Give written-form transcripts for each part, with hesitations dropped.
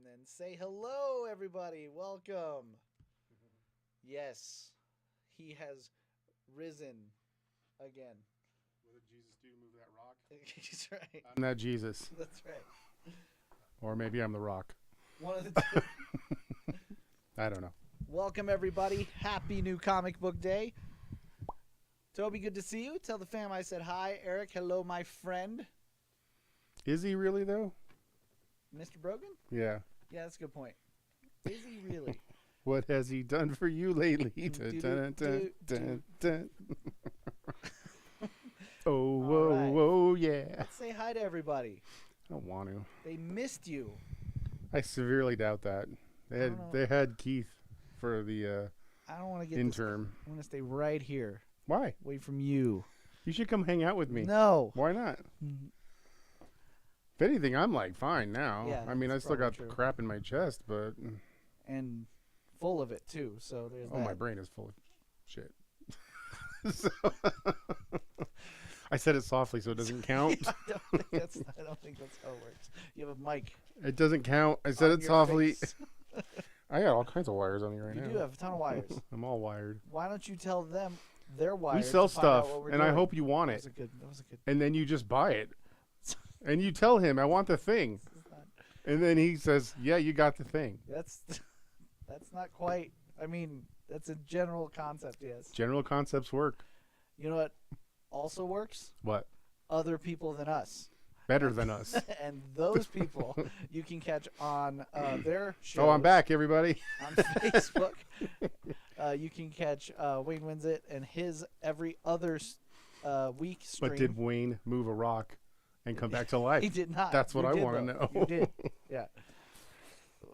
then say hello, everybody. Welcome. Yes, he has risen again. What did Jesus do to move that rock? He's right. I'm not Jesus. That's right. Or maybe I'm the rock. One of the two. I don't know. Welcome, everybody. Happy new comic book day. Toby, good to see you. Tell the fam I said hi. Eric, hello, my friend. Is he really, though? Mr. Brogan? Yeah. Yeah, that's a good point. Is he really? What has he done for you lately? Dun, dun, dun, dun, dun. Oh, whoa, right. whoa, yeah. Let's say hi to everybody. I don't want to. They missed you. I severely doubt that. They had Keith for the I don't want to get interim. I'm going to stay right here. Why? Away from you. You should come hang out with me. No. Why not? If anything, I'm like fine now. Yeah, I mean, I that's still got probably true. crap in my chest, but And full of it, too. So there's that. my brain is full of shit. So, I said it softly, so it doesn't count. I don't think that's how it works. You have a mic. It doesn't count. I said on it your softly. face. I got all kinds of wires on me right You now. do have a ton of wires. I'm all wired. Why don't you tell them their wires? We sell to find out stuff, what we're and I doing? hope you want That it. was a good. And then you just buy it. And you tell him, I want the thing. This is not- And then he says, yeah, you got the thing. That's not quite. I mean, that's a general concept. Yes. General concepts work. You know what also works? What? Other people than us. Better than us. And those people you can catch on their shows. Oh, I'm back, everybody. On Facebook. You can catch Wayne Winsett and his every other week stream. But did Wayne move a rock and come back to life? He did not. That's what You I did, wanna though. know. You did. Yeah.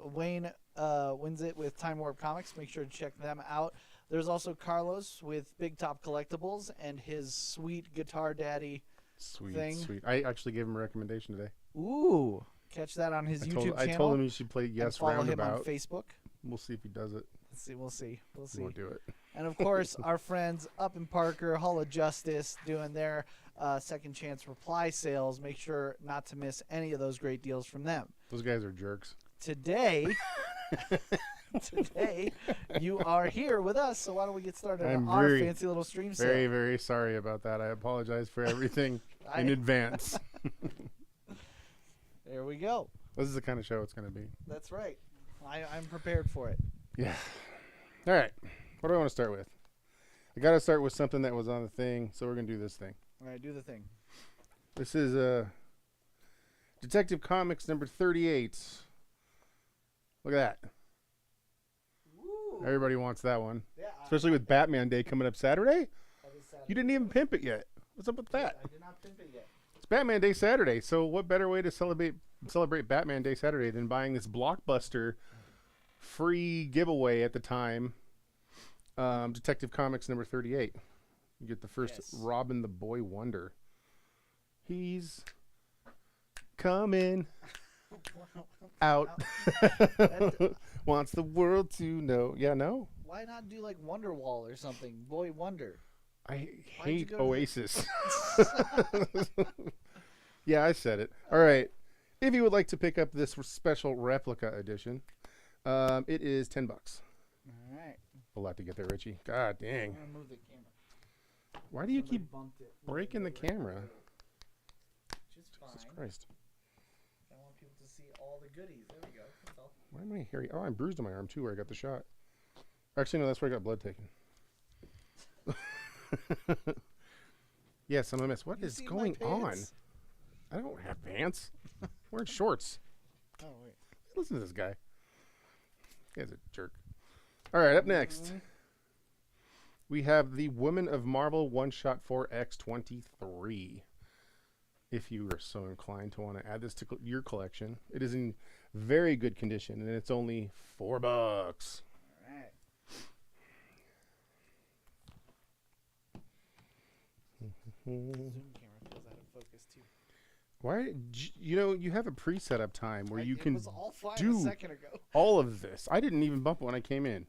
Wayne Winsett with Time Warp Comics. Make sure to check them out. There's also Carlos with Big Top Collectibles and his sweet Guitar Daddy. Sweet, thing. sweet. I actually gave him a recommendation today. Ooh. Catch that on his YouTube I channel. told him he should play and Yes follow him on Roundabout. Facebook. We'll see if he does it. Let's see. We'll see. We'll He see. won't do it. And of course, our friends up in Parker, Hall of Justice, doing their second chance reply sales. Make sure not to miss any of those great deals from them. Those guys are jerks. Today, you are here with us. So why don't we get started I'm on our very, fancy little stream sale? Very, very sorry about that. I apologize for everything in advance. There we go. This is the kind of show it's going to be. That's right. I'm prepared for it. Yeah. All right. What do I want to start with? I got to start with something that was on the thing, so we're going to do this thing. All right, do the thing. This is Detective Comics number 38. Look at that. Woo. Everybody wants that one. Yeah, Especially with Batman Day coming up Saturday. that is Saturday. You didn't even pimp it yet. What's up with that? I did not pimp it yet. It's Batman Day Saturday, so what better way to celebrate Batman Day Saturday than buying this blockbuster free giveaway at the time, Detective Comics number 38. You get the first Yes. Robin the Boy Wonder. He's coming out. Wants the world to know. Yeah, no? Why not do like Wonderwall or something? Boy Wonder. I Why'd you hate go to Oasis. Yeah, I said it. All right. If you would like to pick up this special replica edition, it is $10. All right. A lot to get there, Richie. God I'm dang. gonna move the camera. Why do you Somebody keep bumped it. breaking the camera? Which is fine. Jesus Christ. I want people to see all the goodies. There we go. That's all. Why am I hairy? Oh, I'm bruised on my arm, too, where I got the shot. Actually, no, that's where I got blood taken. Yes, I'm a mess. What You is see my going on? pants? I don't have pants. I'm wearing shorts. Oh wait. Listen to this guy. This guy's a jerk. All right, up next, we have the Woman of Marvel One Shot 4X23. If you are so inclined to want to add this to your collection, it is in very good condition, and it's only $4. All right. Zoom camera feels out of focus too. Why? You have a pre-setup time where you It can was all fine do a second ago. all of this. I didn't even bump when I came in.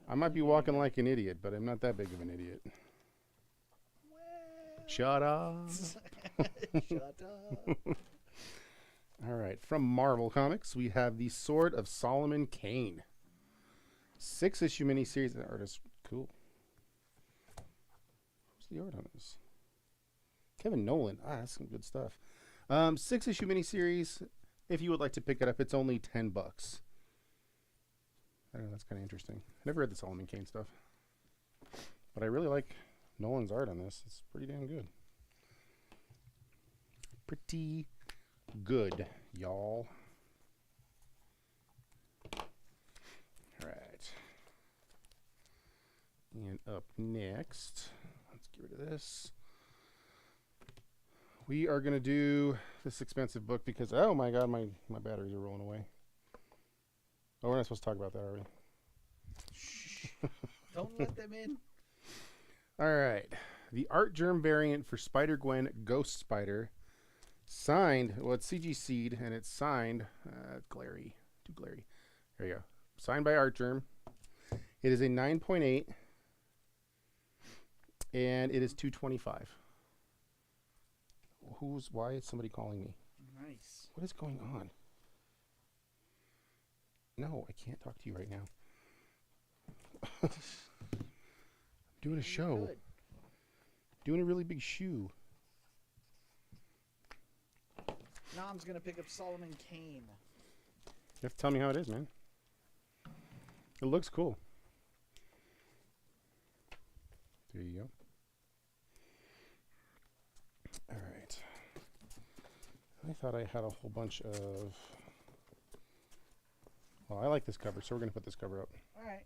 I might be walking like an idiot, but I'm not that big of an idiot. Well, Shut up. Shut up. All right. From Marvel Comics, we have the Sword of Solomon Kane. 6-issue miniseries. The art is cool. Who's the art on this? Kevin Nolan. That's some good stuff. 6-issue miniseries. If you would like to pick it up, it's only $10. I don't know. That's kind of interesting. I never read the Solomon Kane stuff. But I really like Nolan's art on this. It's pretty damn good. Pretty good, y'all. All right. And up next, let's get rid of this. We are going to do this expensive book because, oh my God, my batteries are rolling away. Oh, we're not supposed to talk about that, are we? Shh. Don't let them in. All right. The Art Germ variant for Spider-Gwen Ghost Spider. Signed, well, it's CG Seed, and it's signed, glary, too glary. There you go. Signed by Art Germ. It is a 9.8, and it is $225. Why is somebody calling me? Nice. What is going on? No, I can't talk to you right now. I'm doing a show. Good. Doing a really big shoe. Nom's gonna pick up Solomon Kane. You have to tell me how it is, man. It looks cool. There you go. All right. I thought I had a whole bunch of... Well, I like this cover, so we're going to put this cover up. All right.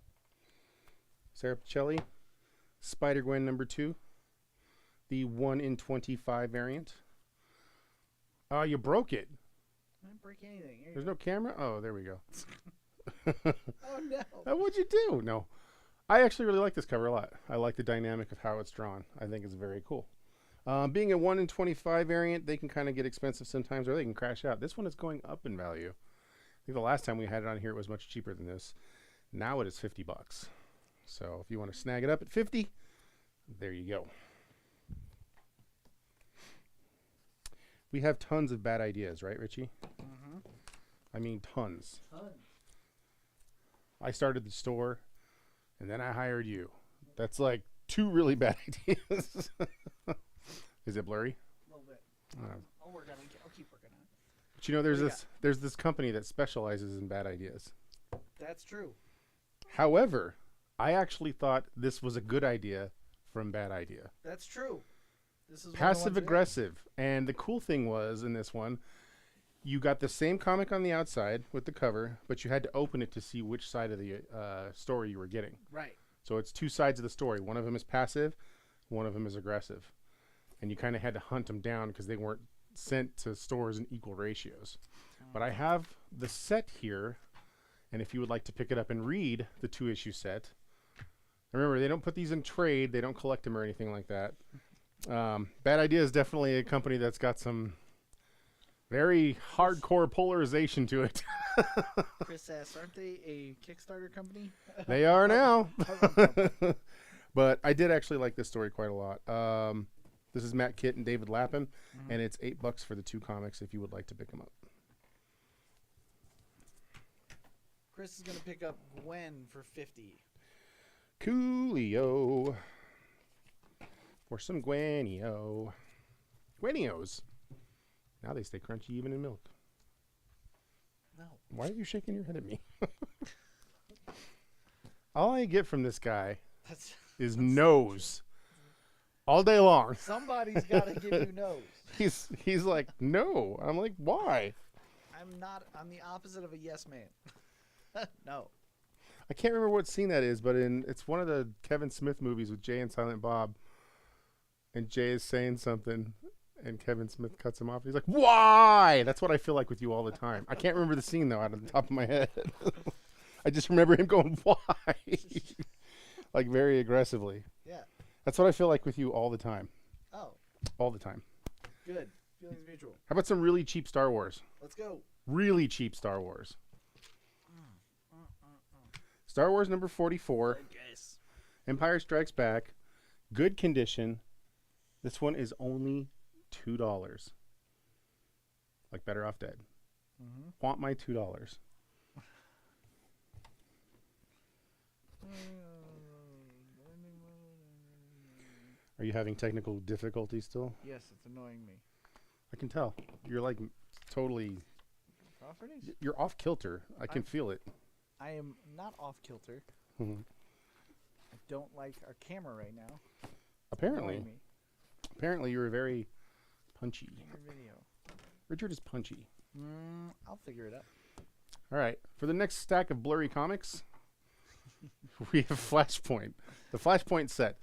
Sarah Pichelli, Spider-Gwen #2. The 1 in 25 variant. Oh, you broke it. I didn't break anything. Here you There's go. no camera? Oh, there we go. Oh no. What'd you do? No. I actually really like this cover a lot. I like the dynamic of how it's drawn. I think it's very cool. Being a 1 in 25 variant, they can kind of get expensive sometimes, or they can crash out. This one is going up in value. I think the last time we had it on here, it was much cheaper than this. Now it is $50. So if you want to snag it up at 50, there you go. We have tons of bad ideas, right, Richie? Mm-hmm. I mean, tons. Fun. I started the store, and then I hired you. That's like 2 really bad ideas. Is it blurry? A little bit. Uh, I'll work on it. I'll keep working on it. But you know, there's this company that specializes in bad ideas. That's true. However, I actually thought this was a good idea from bad idea. That's true. This is one of the Passive ones we have. aggressive. And the cool thing was in this one, you got the same comic on the outside with the cover, but you had to open it to see which side of the story you were getting. Right. So it's 2 sides of the story. One of them is passive, one of them is aggressive. And you kind of had to hunt them down because they weren't sent to stores in equal ratios. But I have the set here, and if you would like to pick it up and read the 2-issue set, remember, they don't put these in trade, they don't collect them or anything like that. Bad Idea is definitely a company that's got some very hardcore polarization to it. Chris asks, aren't they a Kickstarter company? They are now. But I did actually like this story quite a lot. This is Matt Kitt and David Lapham, and it's $8 for the 2 comics if you would like to pick them up. Chris is going to pick up Gwen for $50. Coolio. For some Gwenio. Gwenios. Now they stay crunchy even in milk. No. Why are you shaking your head at me? All I get from this guy is nose. All day long. Somebody's got to give you nose. He's like, no. I'm like, why? I'm the opposite of a yes man. No. I can't remember what scene that is, but it's one of the Kevin Smith movies with Jay and Silent Bob. And Jay is saying something, and Kevin Smith cuts him off. He's like, why? That's what I feel like with you all the time. I can't remember the scene, though, out of the top of my head. I just remember him going, why? Like, very aggressively. Yeah. That's what I feel like with you all the time. Oh, All the time. good. Feelings mutual. How about some really cheap Star Wars? Let's go. Really cheap Star Wars. Star Wars number 44. Yes. Empire Strikes Back. Good condition. This one is only $2. Like Better Off Dead. Mm-hmm. Want my $2. Are you having technical difficulties still? Yes, it's annoying me. I can tell. You're like totally. Properties? You're off kilter. I can feel it. I am not off kilter. Mhm. I don't like our camera right now. Apparently. Annoying me. Apparently, you're very punchy. Your video. Richard is punchy. I'll figure it out. All right. For the next stack of blurry comics, we have Flashpoint. The Flashpoint set.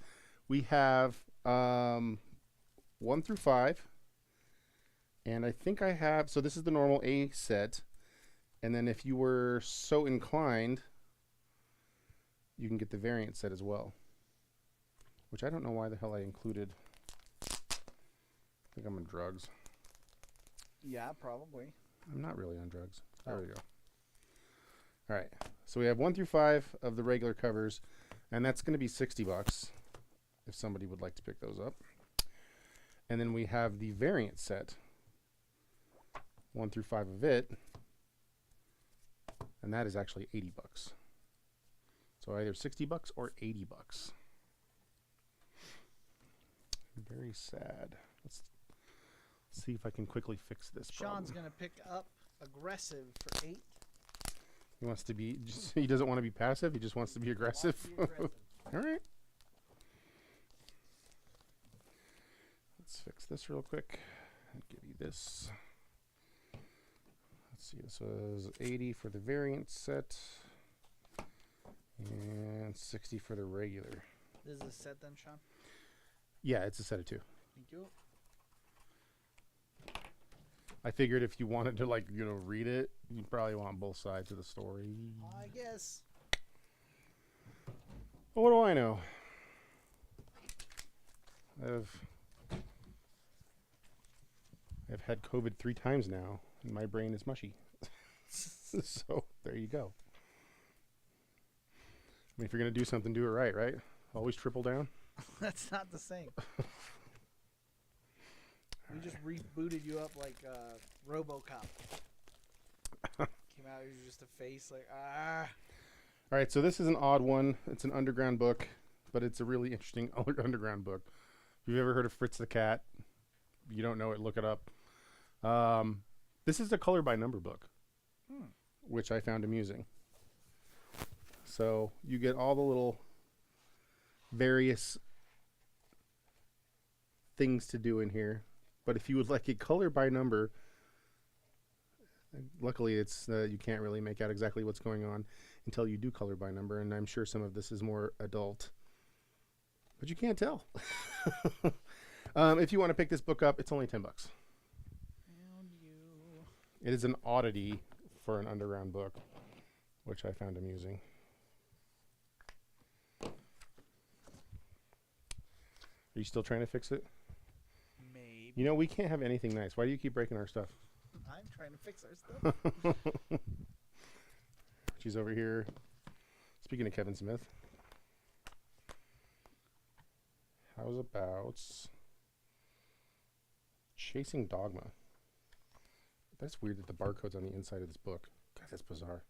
We have 1 through 5. And I think I have... So this is the normal A set. And then if you were so inclined, you can get the variant set as well. Which I don't know why the hell I included. I think I'm on drugs. Yeah, probably. I'm not really on drugs. There we go. All right. So we have 1 through 5 of the regular covers, and that's going to be $60 if somebody would like to pick those up. And then we have the variant set, 1 through 5 of it, and that is actually $80. So either $60 or $80. Very sad. Let's see if I can quickly fix this Sean's problem. going to pick up Aggressive for 8. He wants to be, he doesn't want to be passive, he just wants to be aggressive. All right. Let's fix this real quick. I'll give you this. Let's see, this was 80 for the variant set and 60 for the regular. This is a set then, Sean? Yeah, it's a set of 2. Thank you. I figured if you wanted to, like, you know, read it, you probably want both sides of the story. I guess. Well, what do I know? I've had COVID 3 times now, and my brain is mushy. So there you go. I mean, if you're gonna do something, do it right, right? Always triple down. That's not the same. We just rebooted you up like RoboCop. Came out, he was just a face like, ah. All right, so this is an odd one. It's an underground book, but it's a really interesting underground book. If you've ever heard of Fritz the Cat, you don't know it, look it up. This is a color by number book, which I found amusing. So you get all the little various things to do in here. But if you would like it color by number, luckily it's you can't really make out exactly what's going on until you do color by number, and I'm sure some of this is more adult, but you can't tell. If you want to pick this book up, it's only $10. It is an oddity for an underground book, which I found amusing. Are you still trying to fix it? Maybe. You know, we can't have anything nice. Why do you keep breaking our stuff? I'm trying to fix our stuff. She's over here. Speaking of Kevin Smith, how's about Chasing Dogma? That's weird that the barcode's on the inside of this book. God, that's bizarre.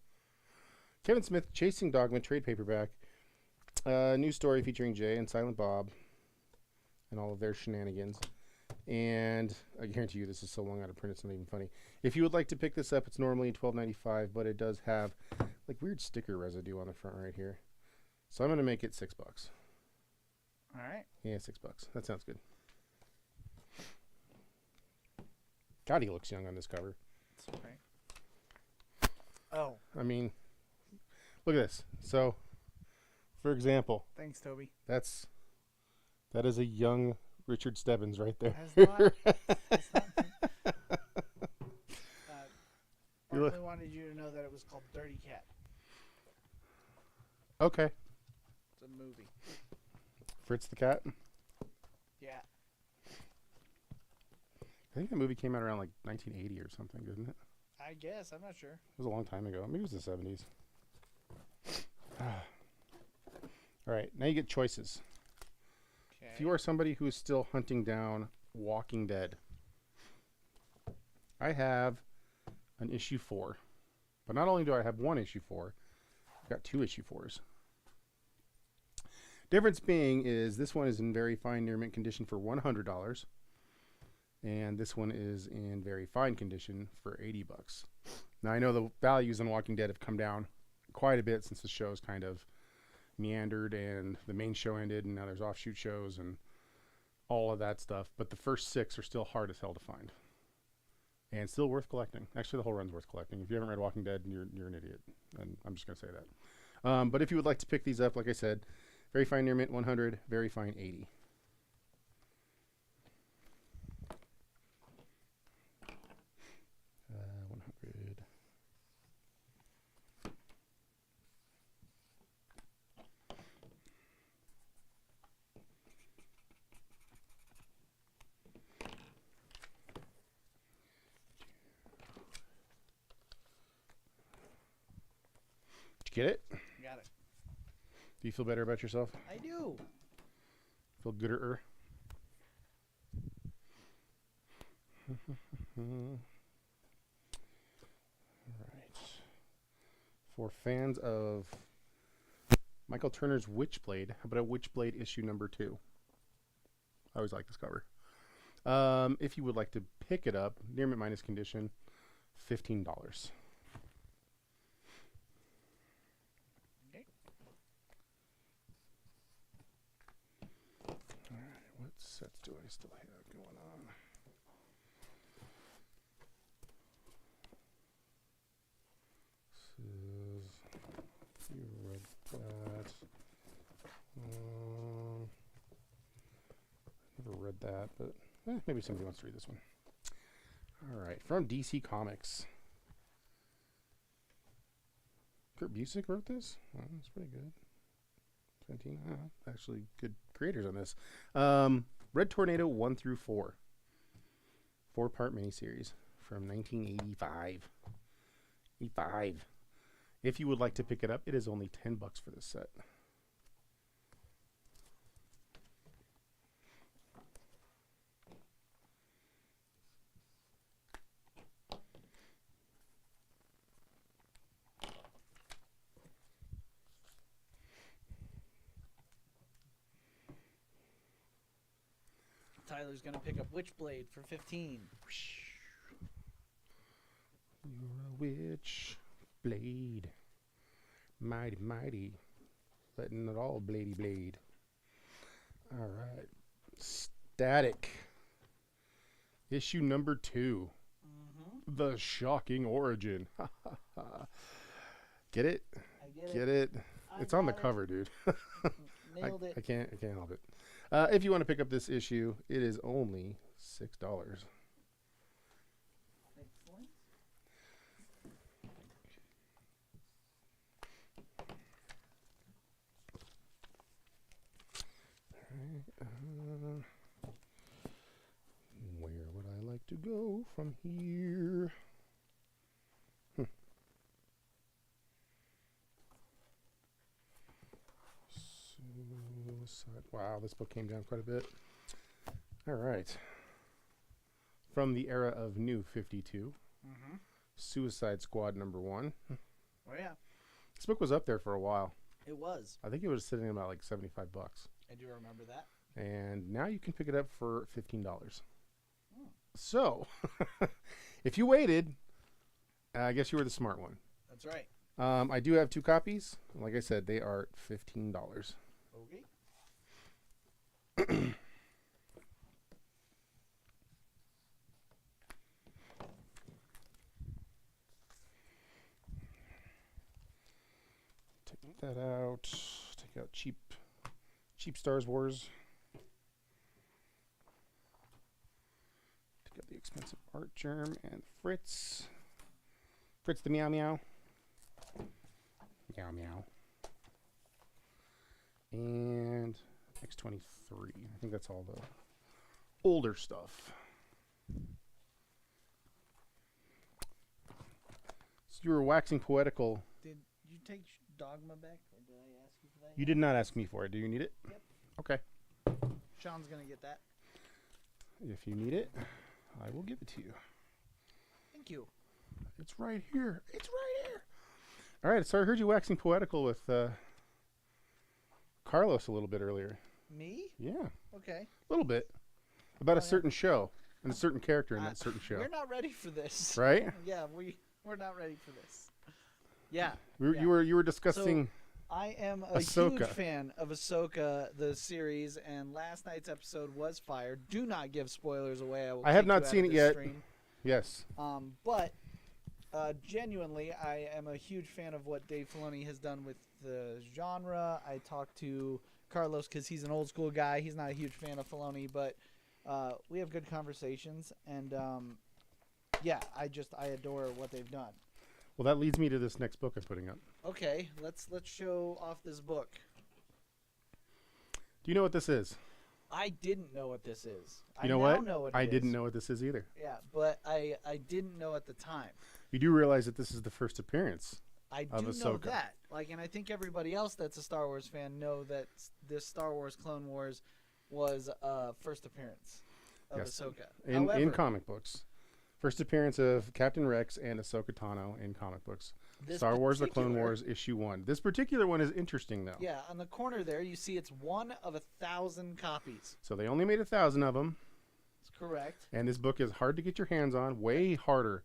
Kevin Smith, Chasing Dogma, trade paperback. New story featuring Jay and Silent Bob and all of their shenanigans. And I guarantee you this is so long out of print it's not even funny. If you would like to pick this up, it's normally $12.95, but it does have like weird sticker residue on the front right here. So I'm going to make it $6. All right. Yeah, $6. That sounds good. God, he looks young on this cover. It's okay. Oh, I mean, look at this. So, for example, thanks, Toby. that is a young Richard Stebbins right there. That's not I really wanted you to know that it was called Dirty Cat. Okay. It's a movie. Fritz the Cat. Yeah. I think that movie came out around like 1980 or something, didn't it? I guess. I'm not sure. It was a long time ago. Maybe it was the 70s. All right, now you get choices. Okay. If you are somebody who is still hunting down Walking Dead, I have an issue 4. But not only do I have one issue 4, I've got 2 issue 4s. Difference being is this one is in very fine near mint condition for $100, and this one is in very fine condition for $80. Now I know the values on Walking Dead have come down quite a bit since the show's kind of meandered and the main show ended, and now there's offshoot shows and all of that stuff. But the first 6 are still hard as hell to find, and still worth collecting. Actually, the whole run's worth collecting. If you haven't read Walking Dead, you're an idiot, and I'm just gonna say that. But if you would like to pick these up, like I said, very fine near mint 100, very fine 80. Uh, 100. Did you get it? Got it. Do you feel better about yourself? I do. Feel gooder? Alright. For fans of Michael Turner's Witchblade, how about a Witchblade issue number 2? I always like this cover. If you would like to pick it up, near mint minus condition, $15. What sets do I still have going on? You read that. Never read that, but maybe somebody wants to read this one. All right, from DC Comics. Kurt Busiek wrote this. Oh, that's pretty good. 17. Actually, good creators on this. Red Tornado 1 through 4. 4-part miniseries from 1985. 85. If you would like to pick it up, it is only $10 for this set. Tyler's gonna pick up Witchblade for 15. You're a witch blade, mighty, mighty, letting it all bladey blade. All right, Static, issue number 2, The Shocking Origin. Get it? I Get it? It's on the cover, dude. Nailed it. I can't help it. If you want to pick up this issue, it is only $6. Excellent. Where would I like to go from here? Suicide. Wow, this book came down quite a bit. All right. From the era of New 52, Suicide Squad number 1. Oh yeah, This book was up there for a while. it was. I think it was sitting at about like $75. I do remember that. And now you can pick it up for $15. So, if you waited, I guess you were the smart one. That's right. I do have 2 copies. Like I said, they are $15. Okay. Take that out. Take out cheap Stars Wars. Take out the expensive Art Germ and Fritz. Fritz the Meow Meow. Meow Meow. And X-23. I think that's all the older stuff. So you were waxing poetical. Did you take Dogma back, or did I ask you for that? You did not ask me for it. Do you need it? Yep. Okay. Sean's gonna get that. If you need it, I will give it to you. Thank you. It's right here. It's right here. All right, so I heard you waxing poetical with Carlos a little bit earlier. Me? Yeah, Okay. a little bit. About a yeah. certain show and a certain character in that certain show. We're not ready for this. Right? Yeah, we're not ready for this. Yeah. You were discussing I am a Ahsoka. huge fan of Ahsoka, the series, and last night's episode was fire. Do not give spoilers away. I have kick not you out seen of it this yet. stream. Yes. But genuinely, I am a huge fan of what Dave Filoni has done with the genre. I talked to Carlos because he's an old school guy. He's not a huge fan of Filoni, but we have good conversations, and yeah, I adore what they've done. Well, that leads me to this next book I'm putting up. Okay, let's show off this book. Do you know what this is? I didn't know what this is. You know I what? know what I it didn't is. know what this is either. Yeah, but I didn't know at the time. You do realize that this is the first appearance. I Of do know Ahsoka. that. And I think everybody else that's a Star Wars fan know that this Star Wars Clone Wars was first appearance of Yes. Ahsoka. In However, comic books. First appearance of Captain Rex and Ahsoka Tano in comic books. this Star Wars The Clone particular- Wars issue 1. This particular one is interesting though. Yeah, on the corner there, you see it's one of 1,000 copies. So they only made 1,000 of them, That's correct. and this book is hard to get your hands on. Way harder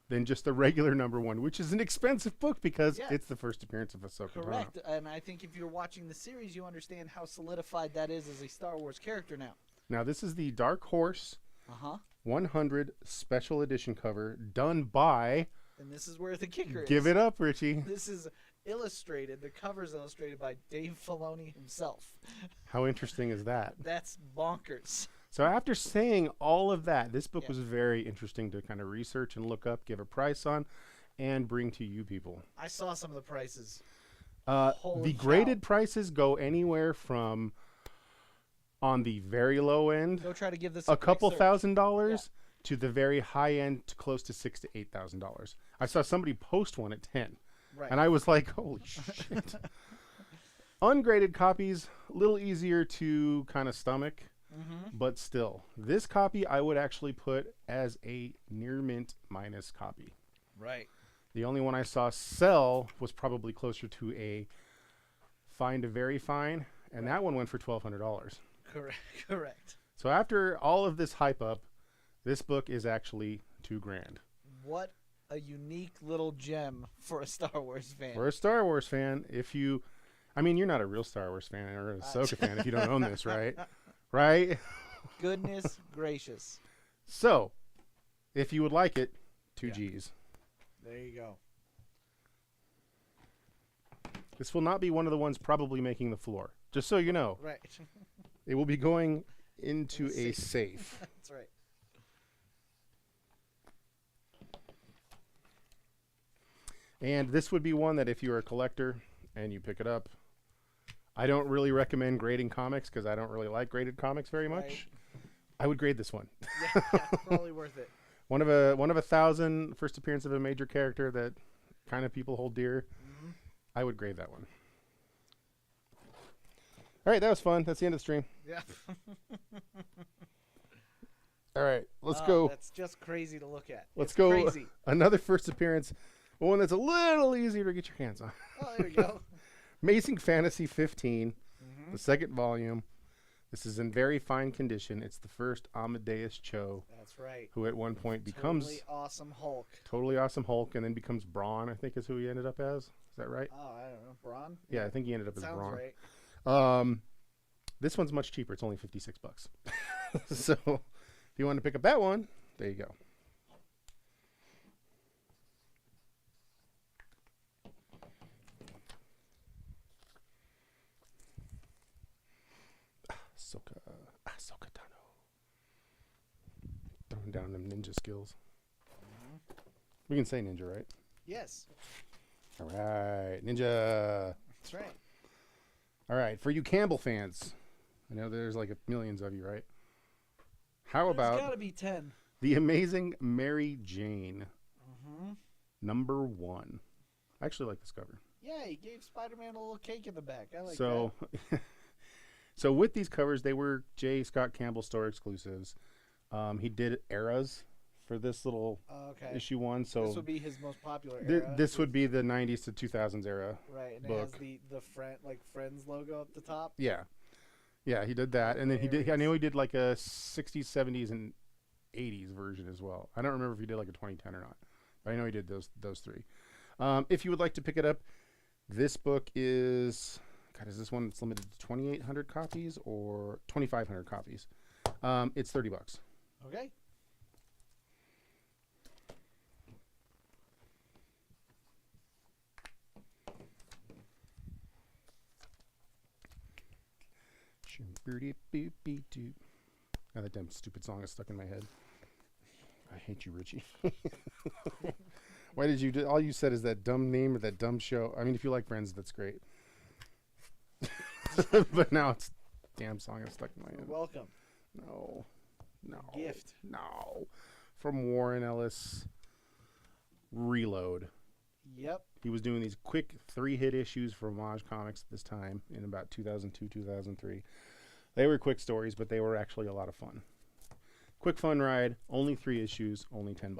than just the regular #1, which is an expensive book because Yeah. it's the first appearance of Ahsoka Correct. Tano. And I think if you're watching the series, you understand how solidified that is as a Star Wars character now. Now this is the Dark Horse Uh-huh. 100 special edition cover done by. And this is where the kicker is. Give it up, Richie. This is illustrated. The cover's illustrated by Dave Filoni himself. How interesting is that? That's bonkers. So after saying all of that, this book Yeah. was very interesting to kind of research and look up, give a price on, and bring to you people. I saw some of the prices. The Holy cow. graded prices go anywhere from, on the very low end, Go try to give this a quick couple search. $1,000s to the very high end, to close to $6,000 to $8,000. I saw somebody post one at 10, Right. and I was like, "Holy shit!" Ungraded copies, a little easier to kind of stomach. Mm-hmm. But still, this copy I would actually put as a near mint minus copy. Right. The only one I saw sell was probably closer to a fine to very fine, and that one went for $1,200. Correct. Correct. So after all of this hype up, this book is actually $2,000. What a unique little gem for a Star Wars fan. For a Star Wars fan, you're not a real Star Wars fan or an Ahsoka fan if you don't own this, right? Right? Goodness gracious. So, if you would like it, two Yeah. G's. There you go. This will not be one of the ones probably making the floor. Just so you know, Right. it will be going into In a a safe. That's right. And this would be one that if you're a collector and you pick it up, I don't really recommend grading comics because I don't really like graded comics very much. Right. I would grade this one. Yeah, it's probably worth it. One of 1,000 first appearance of a major character that kind of people hold dear. Mhm. I would grade that one. All right, that was fun. That's the end of the stream. Yeah. All right, let's Oh, go. That's just crazy to look at. Let's It's go. Crazy. Another first appearance, one that's a little easier to get your hands on. Oh, there we go. Amazing Fantasy 15, Mhm. the second volume. This is in very fine condition. It's the first Amadeus Cho, That's right. who at one point becomes Totally awesome Hulk. totally awesome Hulk and then becomes Brawn, I think is who he ended up as. Is that right? Oh, I don't know. Braun? Yeah, I think he ended up as Sounds Brawn. right. This one's much cheaper. It's only $56. So if you want to pick up that one, there you go. Ahsoka Tano. Throwing down them ninja skills. We can say ninja, right? Yes. All right, ninja. That's right. All right, for you Campbell fans, I know there's like millions of you, right? How There's about got to be 10. The Amazing Mary Jane, Mm-hmm. #1? I actually like this cover. Yeah, he gave Spider-Man a little cake in the back. I like So, so with these covers, they were J. Scott Campbell store exclusives. He did eras for this little Okay. issue 1. So This would be his most popular era. this would be the 90s to 2000s era. Right, and book. it has the Friends logo up the top. Yeah. Yeah, he did that. And then I know he did like a 60s, 70s, and 80s version as well. I don't remember if he did like a 2010 or not. But I know he did those 3. If you would like to pick it up, this book is... God, is this one that's limited to 2,800 copies or 2,500 copies? It's $30. Okay. Now that damn stupid song is stuck in my head. I hate you, Richie. Why did you do? All you said is that dumb name or that dumb show. I mean, if you like Friends, that's great. But now it's damn song is stuck in my head. You're welcome. No. Gift. No. From Warren Ellis. Reload. Yep. He was doing these quick 3-hit issues for Homage Comics at this time in about 2002, 2003. They were quick stories, but they were actually a lot of fun. Quick fun ride, only 3 issues, only $10.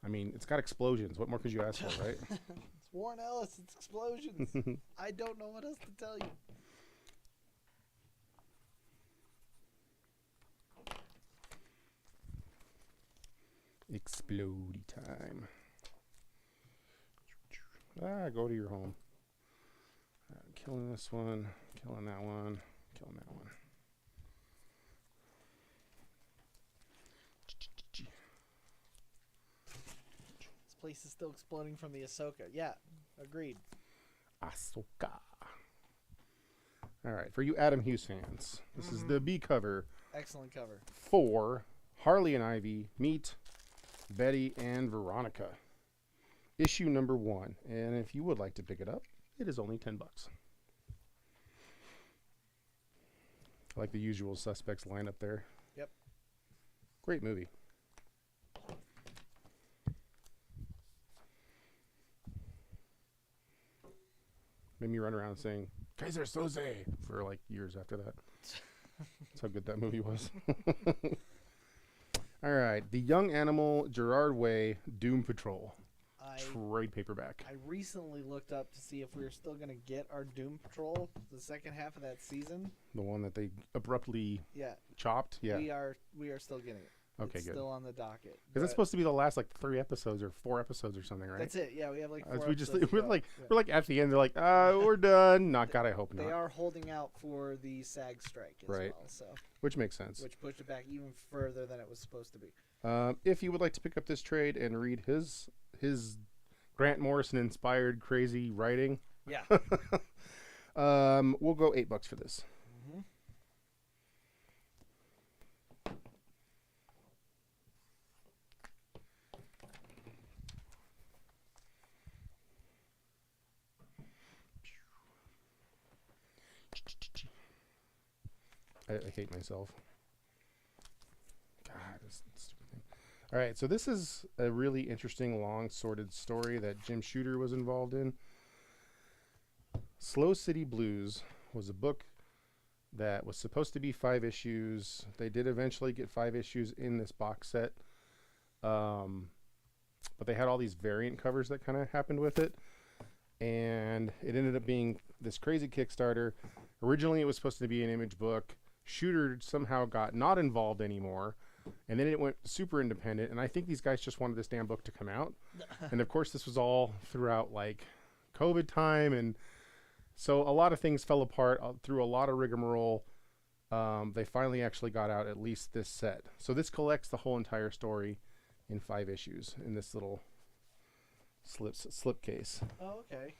I mean, it's got explosions. What more could you ask for, right? It's Warren Ellis. It's explosions. I don't know what else to tell you. Explodey time. Go to your home. Killing this one, killing that one, killing that one. This place is still exploding from the Ahsoka. Yeah, agreed. Ahsoka. All right, for you Adam Hughes fans, this is the B cover Excellent cover. for Harley and Ivy meet Betty and Veronica. Issue number 1. And if you would like to pick it up, it is only $10. I like the Usual Suspects lineup there. Yep. Great movie. Made me run around saying Kaiser Soze for like years after that. That's how good that movie was. All right, The Young Animal, Gerard Way, Doom Patrol. Trade paperback. I recently looked up to see if we were still going to get our Doom Patrol the second half of that season. The one that they abruptly Yeah. chopped? Yeah. We are still getting it. Okay, it's good. still on the docket. Because it's supposed to be the last like 3 episodes or 4 episodes or something, right? That's it. Yeah, we have like 4 we just episodes to we're go. like Yeah. we're like at the end. They're like, we're done. Not God, I hope They not. are holding out for the SAG strike as Right. well, so Which makes sense. which pushed it back even further than it was supposed to be. If you would like to pick up this trade and read his Grant Morrison inspired crazy writing, Yeah. we'll go $8 for this. Mm-hmm. I hate myself. God, this stupid thing. All right, so this is a really interesting, long, sordid story that Jim Shooter was involved in. Slow City Blues was a book that was supposed to be 5 issues. They did eventually get 5 issues in this box set. But they had all these variant covers that kind of happened with it. And it ended up being this crazy Kickstarter. Originally, it was supposed to be an Image book. Shooter somehow got not involved anymore. And then it went super independent. And I think these guys just wanted this damn book to come out. And of course, this was all throughout like COVID time. And so a lot of things fell apart through a lot of rigmarole. They finally actually got out at least this set. So this collects the whole entire story in 5 issues in this little slip case. Oh, okay.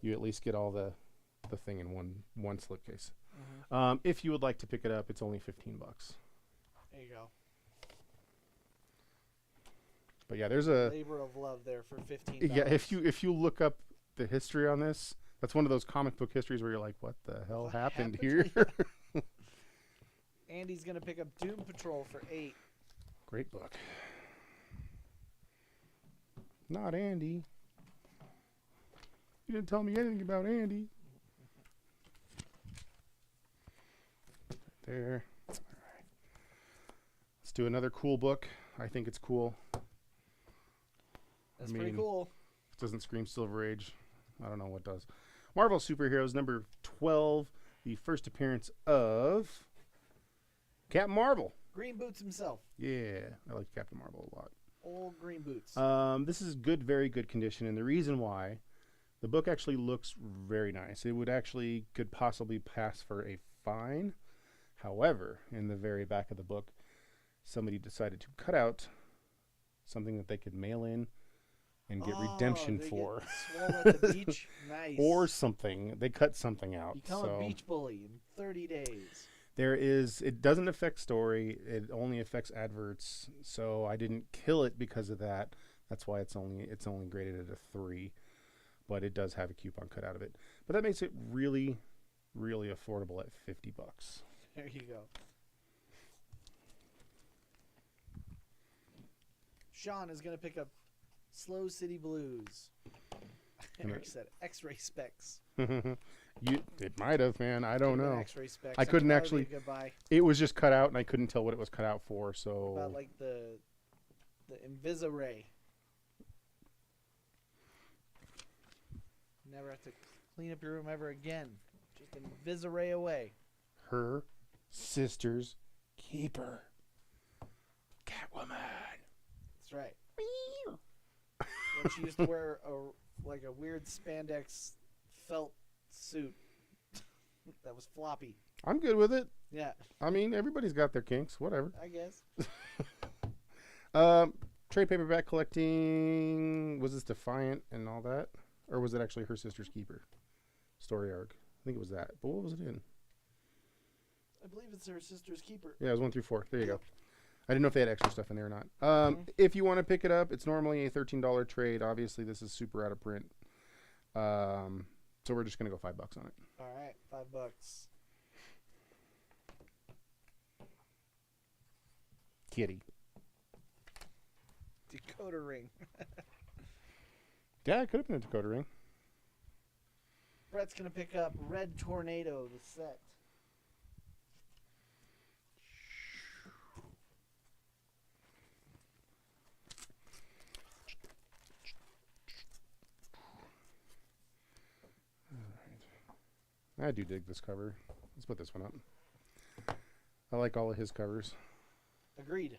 You at least get all the thing in one slip case. Mm-hmm. If you would like to pick it up, it's only $15. There you go. But yeah, there's a Labor of love there for $15. yeah. If you look up the history on this, that's one of those comic book histories where you're like, what the hell What happened happened here? Andy's gonna pick up Doom Patrol for $8. Great book. Not Andy. You didn't tell me anything about Andy. Right there. All right. to another cool book. I think it's cool. That's I pretty mean, cool. It doesn't scream Silver Age. I don't know what does. Marvel Superheroes number 12. The first appearance of Captain Marvel. Green Boots himself. Yeah, I like Captain Marvel a lot. Old Green Boots. This is good, very good condition, and the reason why, the book actually looks very nice. It would actually could possibly pass for a fine. However, in the very back of the book, somebody decided to cut out something that they could mail in and get redemption they for. Get swole at the beach. Nice. Or something. They cut something out. Become a beach bully in 30 days. It doesn't affect story. It only affects adverts. So I didn't kill it because of that. That's why it's only graded at a 3. But it does have a coupon cut out of it. But that makes it really, really affordable at $50. There you go. Sean is going to pick up Slow City Blues. Eric said X-ray specs. It might have, man. I don't know. X-ray specs. I couldn't actually. Goodbye. It was just cut out, and I couldn't tell what it was cut out for. So About like the Invisiray. Never have to clean up your room ever again. Just Invisiray away. Her sister's keeper, Catwoman. That's right. When she used to wear a weird spandex felt suit that was floppy. I'm good with it. Yeah, I mean, everybody's got their kinks. Whatever. I guess. Trade paperback collecting. Was this Defiant and all that? Or was it actually Her Sister's Keeper? Story arc. I think it was that. But what was it in? I believe it's Her Sister's Keeper. Yeah, it was 1 through 4. There you go. I didn't know if they had extra stuff in there or not. If you want to pick it up, it's normally a $13 trade. Obviously, this is super out of print. So we're just going to go $5 on it. All right, $5. Kitty. Decoder ring. Yeah, it could have been a Dakota ring. Brett's going to pick up Red Tornado, the set. I do dig this cover. Let's put this one up. I like all of his covers. Agreed.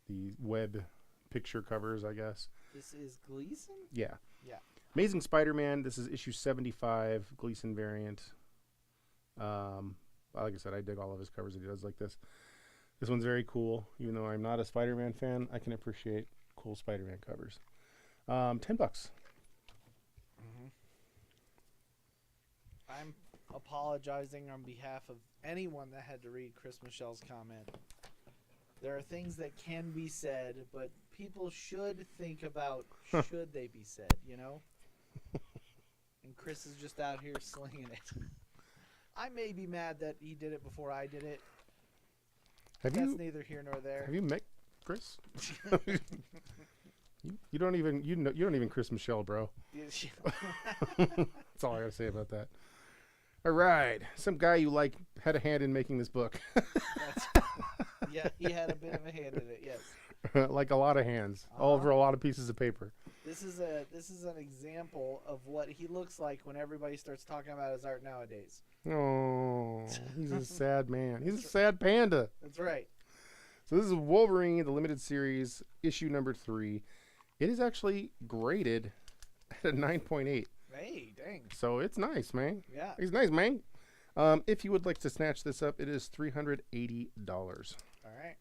The web picture covers, I guess. This is Gleason? Yeah. Yeah. Amazing Spider-Man. This is issue 75, Gleason variant. Like I said, I dig all of his covers that he does like this. This one's very cool. Even though I'm not a Spider-Man fan, I can appreciate cool Spider-Man covers. $10. Mm-hmm. I'm apologizing on behalf of anyone that had to read Chris Michelle's comment. There are things that can be said, but people should think about should they be said, you know? And Chris is just out here slinging it. I may be mad that he did it before I did it. That's neither here nor there. Have you met Chris? you don't even Chris Michelle, bro. That's all I gotta say about that. All right, some guy you like had a hand in making this book. Yeah, he had a bit of a hand in it. Yes, like a lot of hands, all over a lot of pieces of paper. This is an example of what he looks like when everybody starts talking about his art nowadays. Oh, he's a sad man. He's a sad panda. That's right. So this is Wolverine, the limited series, issue number 3. It is actually graded at a 9.8. Hey, dang. So it's nice, man. Yeah. It's nice, man. If you would like to snatch this up, it is $380. All right.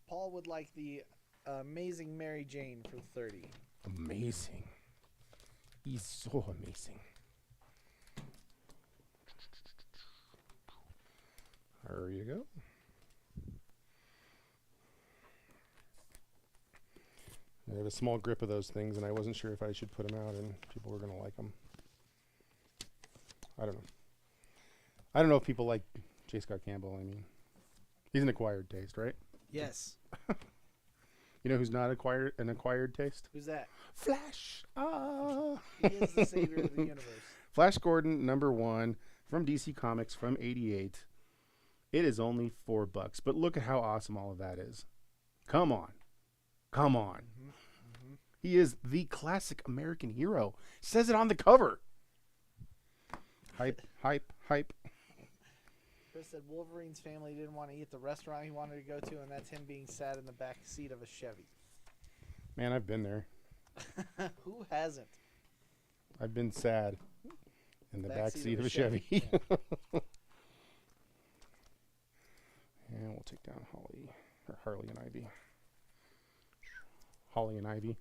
Paul would like the Amazing Mary Jane for 30. Amazing. He's so amazing. There you go. I have a small grip of those things, and I wasn't sure if I should put them out and people were going to like them. I don't know. I don't know if people like J. Scott Campbell. I mean, he's an acquired taste, right? Yes. You know who's not an acquired taste? Who's that? Flash. He is the savior of the universe. Flash Gordon, number 1. from DC Comics from '88. It is only $4, but look at how awesome all of that is. Come on. Come on. He is the classic American hero. Says it on the cover. Hype, hype, hype. Chris said Wolverine's family didn't want to eat at the restaurant he wanted to go to, and that's him being sad in the back seat of a Chevy. Man, I've been there. Who hasn't? I've been sad in the back seat of a Chevy. Yeah. And we'll take down Harley and Ivy. Holly and Ivy.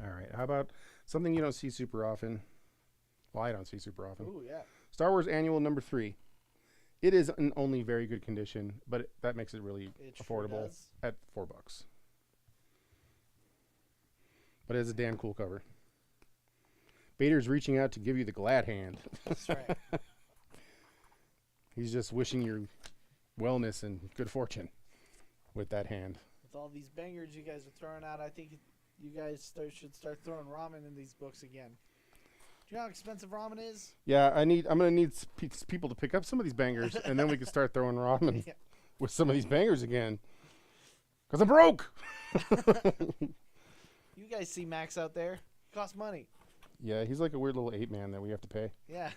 All right. How about something you don't see super often? Well, I don't see super often. Ooh, yeah. Star Wars Annual number 3. It is in only very good condition, but that makes it really It sure affordable does. at $4. But it is a damn cool cover. Vader's reaching out to give you the glad hand. That's right. He's just wishing you wellness and good fortune with that hand. With all these bangers you guys are throwing out, I think you guys should start throwing ramen in these books again. Do you know how expensive ramen is? Yeah, I'm gonna need people to pick up some of these bangers, and then we can start throwing ramen Yeah. with some of these bangers again. Cause I'm broke. You guys see Max out there? Costs money. Yeah, he's like a weird little ape man that we have to pay. Yeah.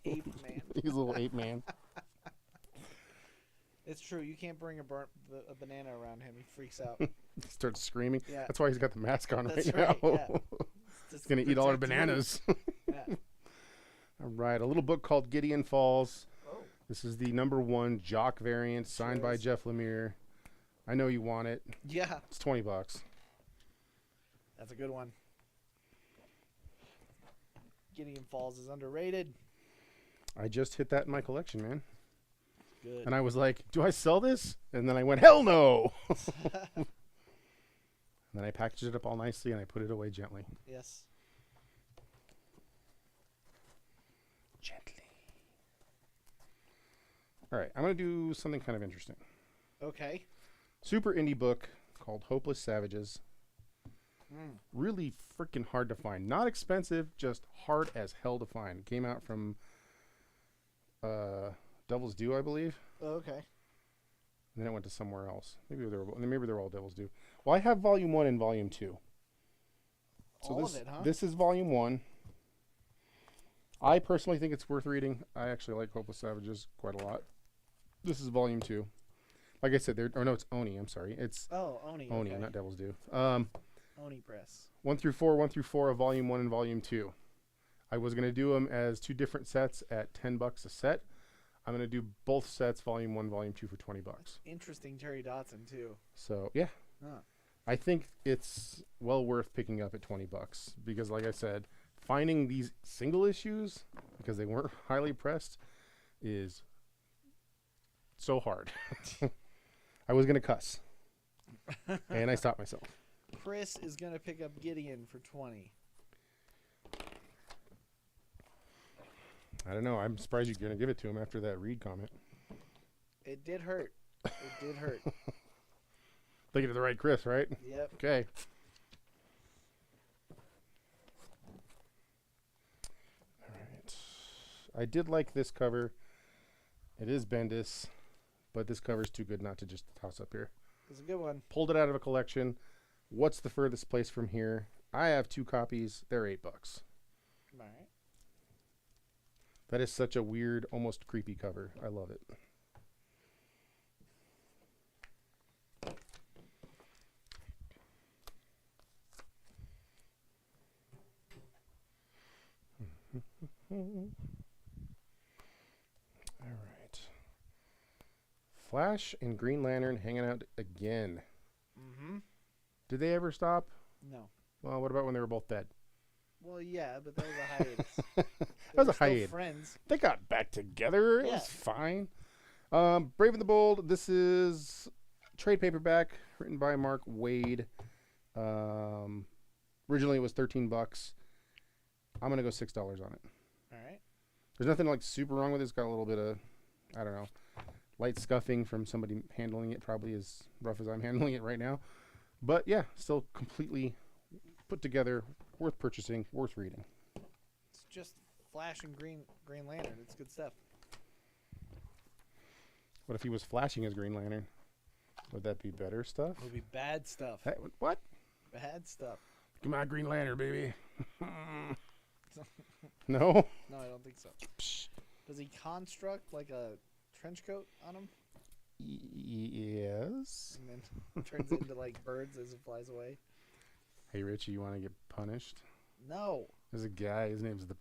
Ape man. He's a little ape man. It's true. You can't bring a banana around him. He freaks out. He starts screaming. Yeah. That's why he's got the mask on That's right now. right, yeah. He's gonna eat all our Protect you. bananas. Yeah. All right, a little book called Gideon Falls. Oh. This is the #1 Jock variant, signed Sure by is. Jeff Lemire. I know you want it. Yeah. It's $20. That's a good one. Gideon Falls is underrated. I just hit that in my collection, man. Good. And I was like, do I sell this? And then I went, hell no. And then I packaged it up all nicely and I put it away gently. Yes. Gently. All right, I'm going to do something kind of interesting. Okay. Super indie book called Hopeless Savages. Mm. Really freaking hard to find. Not expensive, just hard as hell to find. It came out from Devil's Due, I believe. Oh, okay. And then it went to somewhere else. Maybe they're all Devil's Due. Well, I have Volume 1 and Volume 2. So All this, of it, huh? This is Volume 1. I personally think it's worth reading. I actually like Hopeless Savages quite a lot. This is Volume 2. Like I said, it's Oni. I'm sorry. It's Oh, Oni. Oni, okay. not Devil's Due. Oni Press. 1 through 4 of Volume 1 and Volume 2. I was going to do them as 2 different sets at $10 a set. I'm going to do both sets, Volume 1, Volume 2 for $20. Interesting Terry Dotson, too. So, yeah. Huh. I think it's well worth picking up at $20 because, like I said, finding these single issues, because they weren't highly pressed, is so hard. I was going to cuss, and I stopped myself. Chris is going to pick up Gideon for 20. I don't know. I'm surprised you're going to give it to him after that Reed comment. It did hurt. It did hurt. Thinking of the right Chris, right? Yep. Okay. All right. I did like this cover. It is Bendis, but this cover's too good not to just toss up here. It's a good one. Pulled it out of a collection. What's the furthest place from here? I have 2 copies. They're $8. All right. That is such a weird, almost creepy cover. I love it. All right. Flash and Green Lantern hanging out again. Mm-hmm. Did they ever stop? No. Well, what about when they were both dead? Well, yeah, but that was a hiatus. That was a They were still hiatus. friends. They got back together. It Yeah. was fine. Brave and the Bold. This is trade paperback written by Mark Waid. Originally it was $13. I'm gonna go $6 on it. All right. There's nothing like super wrong with it. It's got a little bit of, I don't know, light scuffing from somebody handling it, probably as rough as I'm handling it right now. But yeah, still completely put together, worth purchasing, worth reading. It's just Flash and Green Lantern. It's good stuff. What if he was flashing his Green Lantern? Would that be better stuff? It would be bad stuff. Hey, what? Bad stuff. Give my Green Lantern, baby. No? No, I don't think so. Psh. Does he construct like a trench coat on him Yes. and then turns into like birds as it flies away? Hey, Richie, you want to get punished? No. There's a guy, his name's the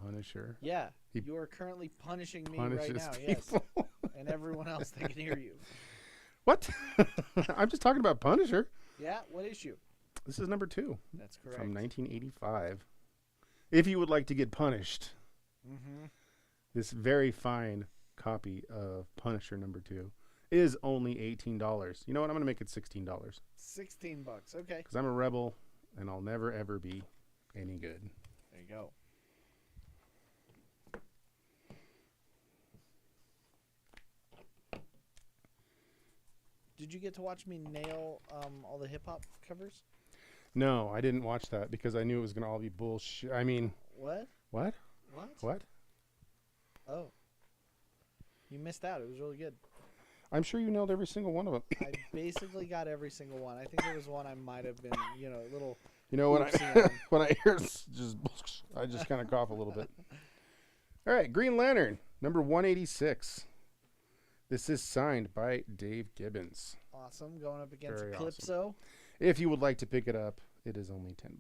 Punisher. Yeah. He You are currently punishing me right Punishes now. people. Yes. And everyone else that can hear you. What? I'm just talking about Punisher. Yeah. What issue? This is number 2 That's correct. from 1985. If you would like to get punished, Mm-hmm. this very fine copy of Punisher number 2 is only $18. You know what? I'm going to make it $16 $16. Okay. because I'm a rebel and I'll never ever be any good. There you go. Did you get to watch me nail all the hip hop covers? No, I didn't watch that because I knew it was going to all be bullshit. I mean, What? what? What? What? Oh. You missed out. It was really good. I'm sure you nailed every single one of them. I basically got every single one. I think there was one I might have been, a little. You know, when Oopsie. when I hear I just kind of cough a little bit. All right, Green Lantern, number 186. This is signed by Dave Gibbons. Awesome. Going up against Very Eclipso. If you would like to pick it up, it is only $10.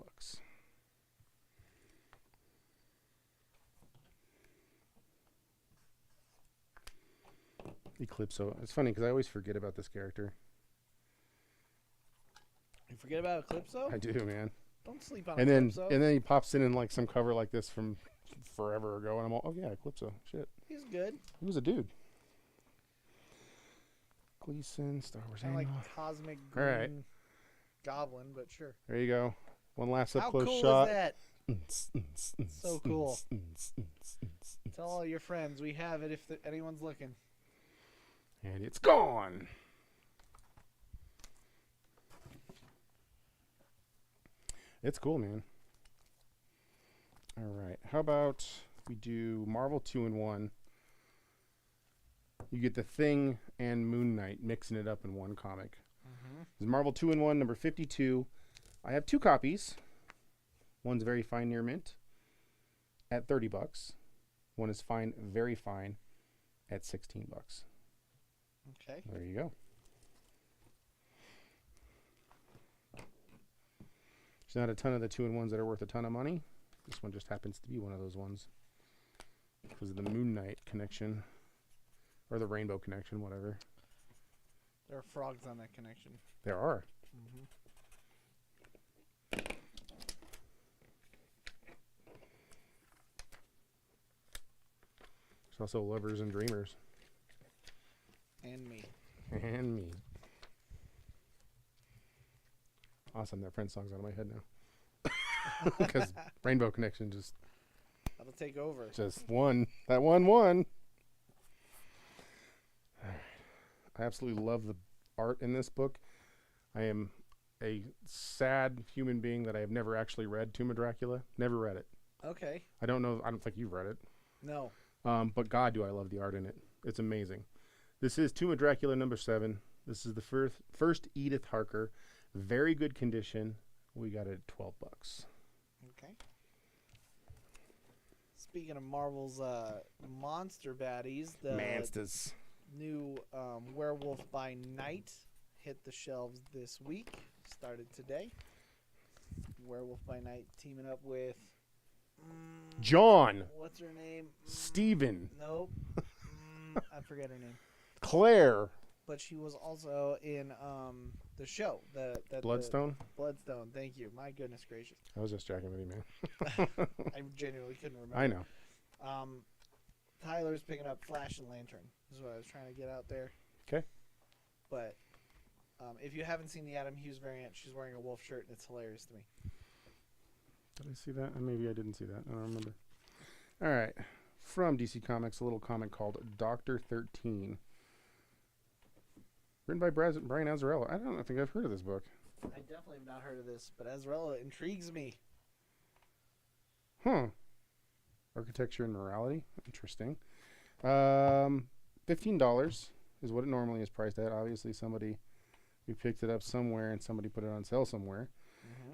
Eclipso. It's funny because I always forget about this character. You forget about Eclipso? I do, man. Don't sleep on And then Eclipso. he pops in like some cover like this from forever ago, and I'm all, oh yeah, Eclipso. Shit, He's good. he was a dude. Gleason, Star Wars Kind of like Annual. Cosmic All right. Green Goblin, but sure. There you go. One last up How close cool shot. is that? So cool. Tell all your friends we have it if anyone's looking. And it's gone. It's cool, man. All right. How about we do Marvel 2-in-1? You get The Thing and Moon Knight mixing it up in one comic. Mm-hmm. This is Marvel 2-in-1, number 52. I have 2 copies. One's Very Fine Near Mint at $30. One is Fine, Very Fine at $16. Okay. There you go. There's not a ton of the 2-in-1s that are worth a ton of money. This one just happens to be one of those ones because of the Moon Knight connection or the Rainbow connection, whatever. There are frogs on that connection. There are. Mm-hmm. There's also Lovers and Dreamers. And me. And me. Awesome, that Friends song's out of my head now. Because Rainbow Connection That'll take over. just won. That one won. Alright. I absolutely love the art in this book. I am a sad human being that I have never actually read Tomb of Dracula. Never read it. Okay. I don't think you've read it. No. But God, do I love the art in it. It's amazing. This is Tomb of Dracula number 7. This is the first Edith Harker. Very good condition. We got it at $12. Okay. Speaking of Marvel's monster baddies, the Monsters. new Werewolf by Night hit the shelves this week. Started today. Werewolf by Night teaming up with John. what's her name? Stephen. Nope. I forget her name. Claire. But she was also in the show. Bloodstone. Bloodstone. Thank you. My goodness gracious. I was just joking with you, man. I genuinely couldn't remember. I know. Tyler's picking up Flash and Lantern. Is what I was trying to get out there. Okay. But if you haven't seen the Adam Hughes variant, she's wearing a wolf shirt, and it's hilarious to me. Did I see that? Maybe I didn't see that. I don't remember. All right. From DC Comics, a little comic called Dr. 13. Written by Brian Azzarello. I think I've heard of this book. I definitely have not heard of this, but Azraella intrigues me. Huh. Architecture and morality. Interesting. $15 is what it normally is priced at. Obviously, we picked it up somewhere and somebody put it on sale somewhere.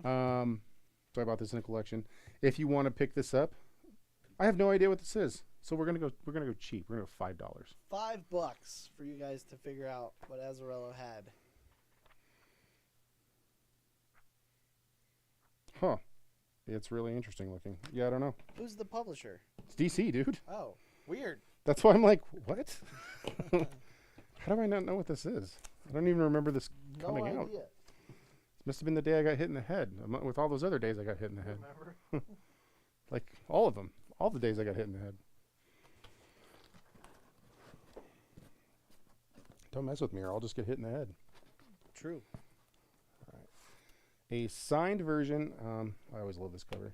So I bought this in a collection. If you want to pick this up, I have no idea what this is. So we're gonna go cheap. We're gonna go $5. $5 for you guys to figure out what Azraella had. Huh. It's really interesting looking. Yeah, I don't know. Who's the publisher? It's DC, dude. Oh, weird. That's why I'm like, what? How do I not know what this is? I don't even remember this coming No out. idea. This must have been the day I got hit in the head. With all those other days I got hit in the head. Remember? Like, all of them. All the days I got hit in the head. Don't mess with me or I'll just get hit in the head. True. A signed version. I always love this cover.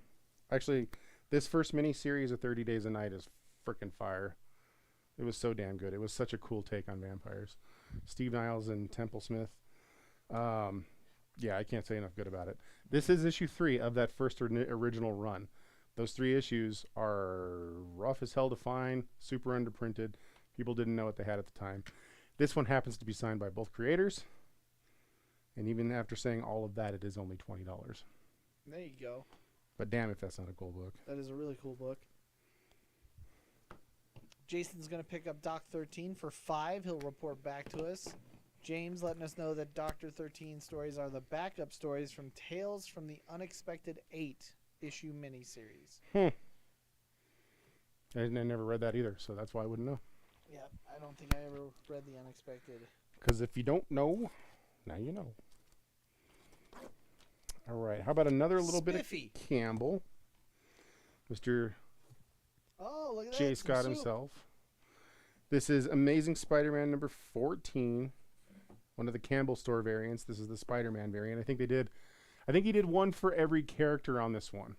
Actually, this first mini series of 30 Days a Night is freaking fire. It was so damn good. It was such a cool take on vampires. Steve Niles and Temple Smith. Yeah, I can't say enough good about it. This is issue 3 of that first original run. Those 3 issues are rough as hell to find, super underprinted. People didn't know what they had at the time. This one happens to be signed by both creators. And even after saying all of that, it is only $20. There you go. But damn if that's not a cool book. That is a really cool book. Jason's going to pick up Doc 13 for $5. He'll report back to us. James letting us know that Dr. 13 stories are the backup stories from Tales from the Unexpected 8-issue miniseries. I never read that either, so that's why I wouldn't know. Yeah, I don't think I ever read The Unexpected. Because if you don't know, now you know. All right, how about another little Spiffy. bit of Campbell? Mr. Oh, look at that. J. some Scott soup. himself. This is Amazing Spider-Man number 14. One of the Campbell store variants. This is the Spider-Man variant. I think he did one for every character on this one.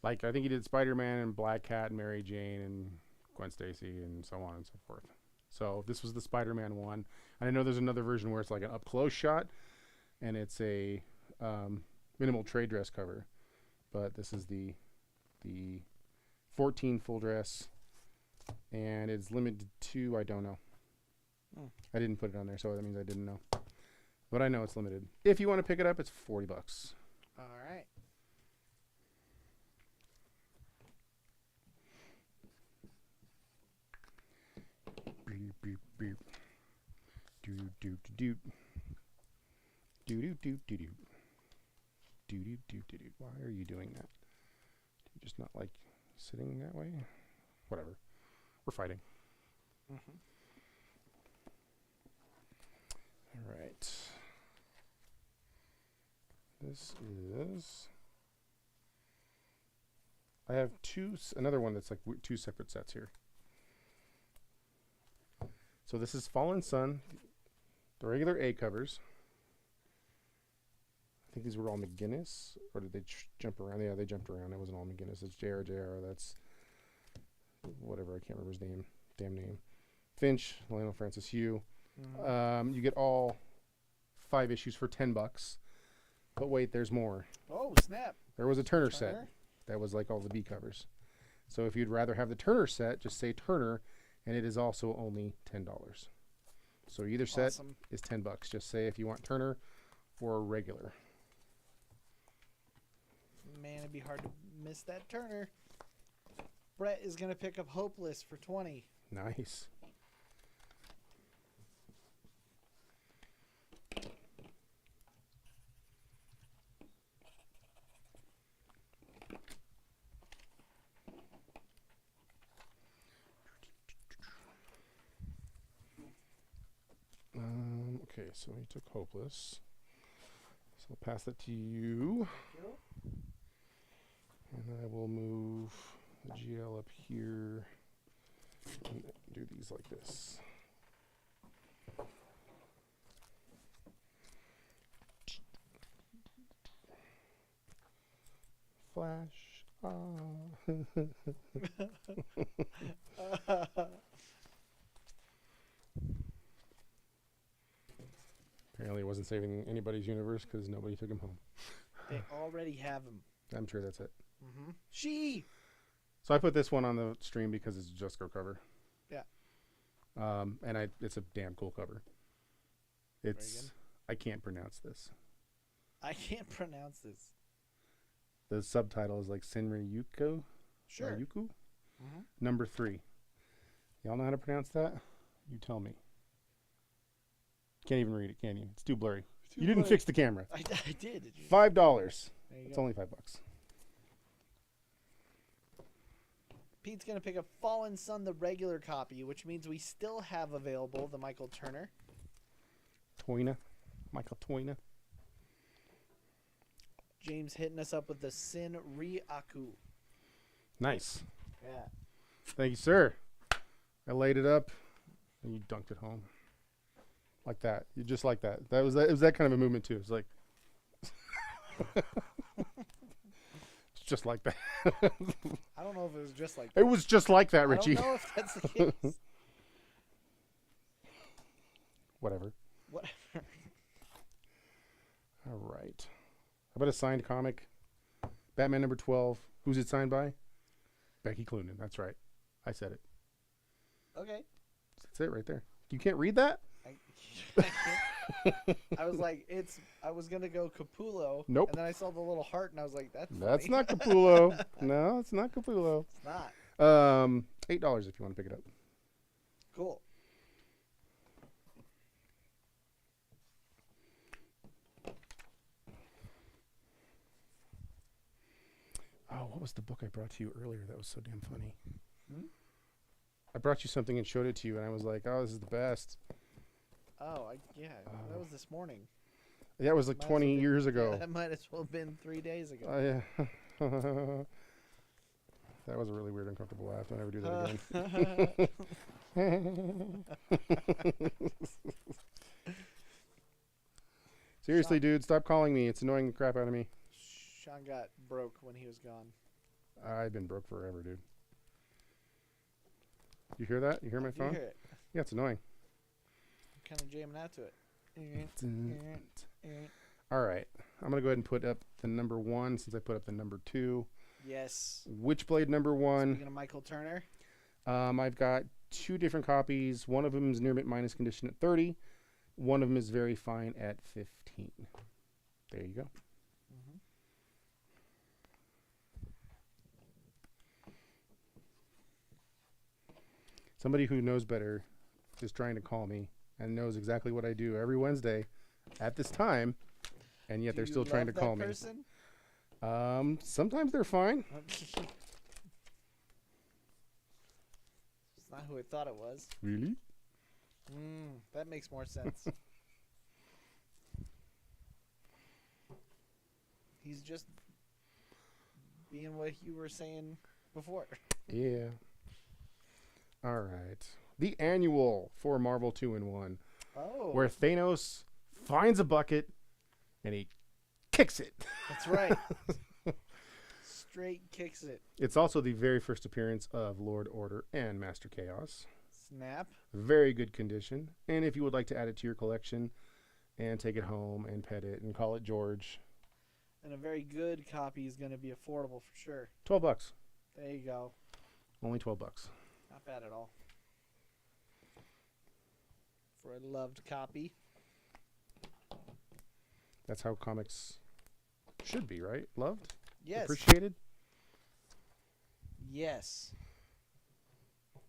Like, I think he did Spider-Man and Black Cat and Mary Jane and Gwen Stacy and so on and so forth. So this was the Spider-Man one. And I know there's another version where it's like an up-close shot and it's a minimal trade dress cover. But this is the 14 full dress, and it's limited to, I don't know. I didn't put it on there, so that means I didn't know. But I know it's limited. If you want to pick it up, it's $40. All right. Beep, beep, beep. Doo doo doo doo. Doo doo doo doo doo. Doo doo doo doo doo. Why are you doing that? Do you just not like sitting that way? Whatever. We're fighting. All right. This is. I have another one that's like 2 separate sets here. So this is Fallen Sun, the regular A covers. I think these were all McGinnis, or did they jump around? Yeah, they jumped around. It wasn't all McGinnis. It's JR. That's whatever. I can't remember his name. Damn name. Finch, Lionel Francis Hugh. You get all 5 issues for $10. But wait, there's more. Oh, snap. There was a Turner set that was like all the B covers. So if you'd rather have the Turner set, just say Turner, and it is also only $10. So either set Awesome. is $10. Just say if you want Turner or regular. Man, it'd be hard to miss that Turner. Brett is going to pick up Hopeless for $20. Nice. Okay, so he took Hopeless. So I'll pass that to you. And I will move the GL up here and do these like this. Flash. Apparently it wasn't saving anybody's universe because nobody took him home. They already have him. I'm sure that's it. Mm-hmm. She. So I put this one on the stream because it's a Just Go cover. Yeah. And it's a damn cool cover. It's I can't pronounce this. I can't pronounce this. The subtitle is like Senri Yuko. Sure. Yuku? Mm-hmm. Number 3. Y'all know how to pronounce that? You tell me. Can't even read it, can you? It's too blurry. You didn't fix the camera. I did. $5. It's Go. only $5. Pete's going to pick up Fallen Sun, the regular copy, which means we still have available the Michael Turner. Toyna. Michael Toyna. James hitting us up with the Sin Ryaku. Nice. Yeah. Thank you, sir. I laid it up, and you dunked it home. Like that. You just like that. It was that kind of a movement, too. It's like... it's just like that. I don't know if it was just like that. It was just like that, Richie. I don't know if that's the case. Whatever. Whatever. All right. How about a signed comic? Batman number 12. Who's it signed by? Becky Cloonan. That's right. I said it. Okay. That's it right there. You can't read that? I was like, I was going to go Capullo. Nope. And then I saw the little heart and I was like, that's That's funny. not Capullo. No, it's not Capullo. It's not. $8 if you want to pick it up. Cool. Oh, what was the book I brought to you earlier that was so damn funny? Hmm? I brought you something and showed it to you, and I was like, oh, this is the best. Oh, that was this morning. Yeah, it was like Might as 20 well be- years ago. Yeah, that might as well have been 3 days ago. Yeah. That was a really weird, uncomfortable laugh. Don't ever do that again. Seriously, dude, stop calling me. It's annoying the crap out of me. Sean got broke when he was gone. I've been broke forever, dude. You hear that? You hear my You phone? hear it. Yeah, it's annoying. I'm kind of jamming out to it. All right. I'm going to go ahead and put up the number 1 since I put up the number 2. Yes. Witchblade number 1. Speaking of Michael Turner. I've got 2 different copies. One of them is near mint minus condition at 30. One of them is very fine at 15. There you go. Mm-hmm. Somebody who knows better is trying to call me and knows exactly what I do every Wednesday at this time, and yet they're still trying to call me. Person? Sometimes they're fine. It's not who I thought it was. Really? That makes more sense. He's just being what you were saying before. Yeah. All right. The annual for Marvel 2-in-1, Oh, where Thanos finds a bucket and he kicks it. that's right. Straight kicks it. It's also the very first appearance of Lord Order and Master Chaos. Snap. Very good condition. And if you would like to add it to your collection and take it home and pet it and call it George, And a very good copy is going to be affordable for sure. $12. There you go. Only $12. Not bad at all. For a loved copy. That's how comics should be, right? Loved? Yes. Appreciated? Yes.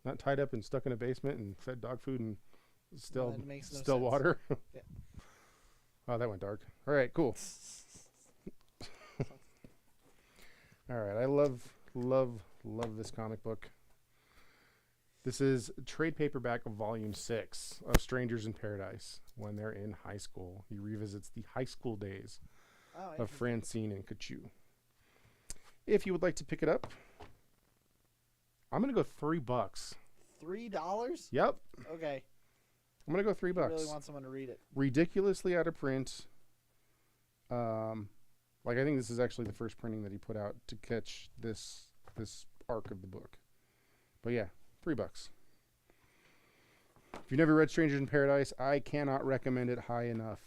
Not tied up and stuck in a basement and fed dog food and still That makes no still sense. water. Yeah. Oh, that went dark. All right, cool. All right, I love this comic book. This is trade paperback of volume 6 of Strangers in Paradise when they're in high school. He revisits the high school days Oh, of interesting. Francine and Kachu. If you would like to pick it up, I'm going to go $3. $3? Yep. Okay. I'm going to go $3. I really want someone to read it. Ridiculously out of print. Like I think this is actually the first printing that he put out to catch this arc of the book. But yeah, $3. If you've never read Strangers in Paradise, I cannot recommend it high enough.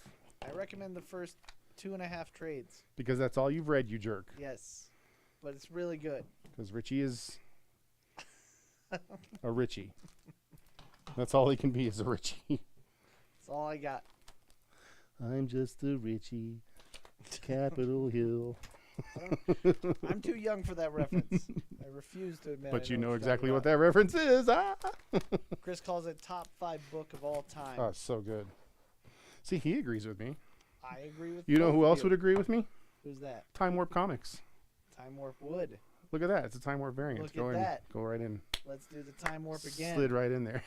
I recommend the first 2.5 trades. Because that's all you've read, you jerk. Yes, but it's really good. Because Richie is a Richie. That's all he can be, is a Richie. That's all I got. I'm just a Richie. Capitol Hill. I'm too young for that reference. I refuse to admit. But I you know what you're exactly talking what about. that reference is. Ah! Chris calls it top 5 book of all time. Oh, so good. See, he agrees with me. I agree with You know both who of else you. would agree with me? Who's that? Time Warp Comics. Time Warp Wood. Look at that. It's a Time Warp variant. Look Go at in. that. Go right in. Let's do the Time Warp again. Slid right in there.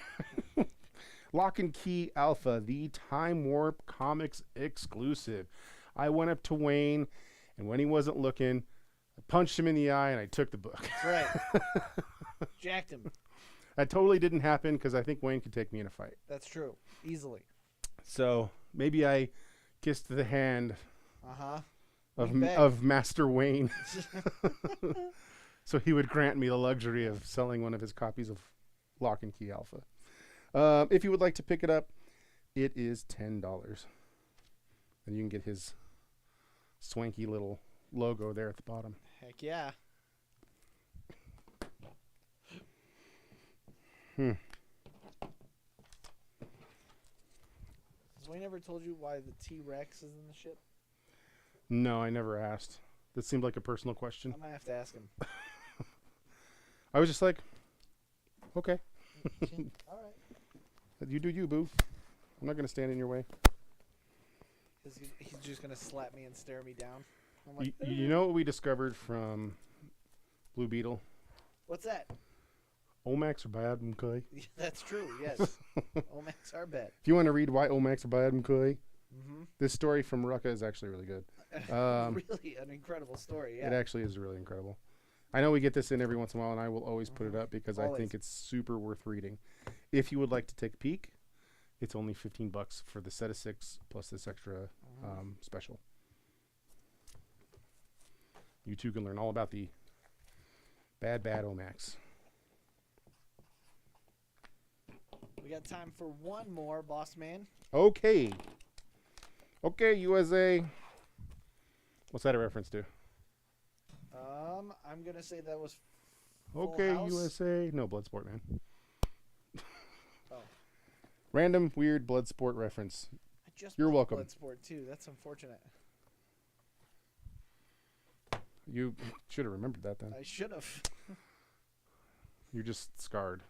Lock and Key Alpha, the Time Warp Comics exclusive. I went up to Wayne, and when he wasn't looking, I punched him in the eye, and I took the book. That's right. Jacked him. That totally didn't happen because I think Wayne could take me in a fight. That's true. Easily. So maybe I kissed the hand Uh-huh. of Master Wayne, so he would grant me the luxury of selling one of his copies of Lock and Key Alpha. If you would like to pick it up, it is $10, and you can get his swanky little logo there at the bottom. Heck yeah. Has Wayne ever told you why the T-Rex is in the ship? No, I never asked. That seemed like a personal question. I might have to ask him. I was just like, okay, All right. you do you, boo. I'm not going to stand in your way. He's just going to slap me and stare me down. I'm like, You know what we discovered from Blue Beetle? what's that? Omax are bad, McCoy. That's true, yes. Omax are bad. If you want to read why Omax are bad, McCoy, Mm-hmm. this story from Rucka is actually really good. Really an incredible story, yeah. It actually is really incredible. I know we get this in every once in a while, and I will always put it up because I Always. think it's super worth reading. If you would like to take a peek, it's only $15 for the set of 6 plus this extra special. You too can learn all about the bad Omax. We got time for one more, boss man. Okay. Okay, USA. What's that a reference to? I'm gonna say that was Full Okay, House? USA. No, Bloodsport, man. Oh. Random, weird Bloodsport reference. I just You're bought welcome. Bloodsport too. That's unfortunate. You should have remembered that then. I should have. You're just scarred.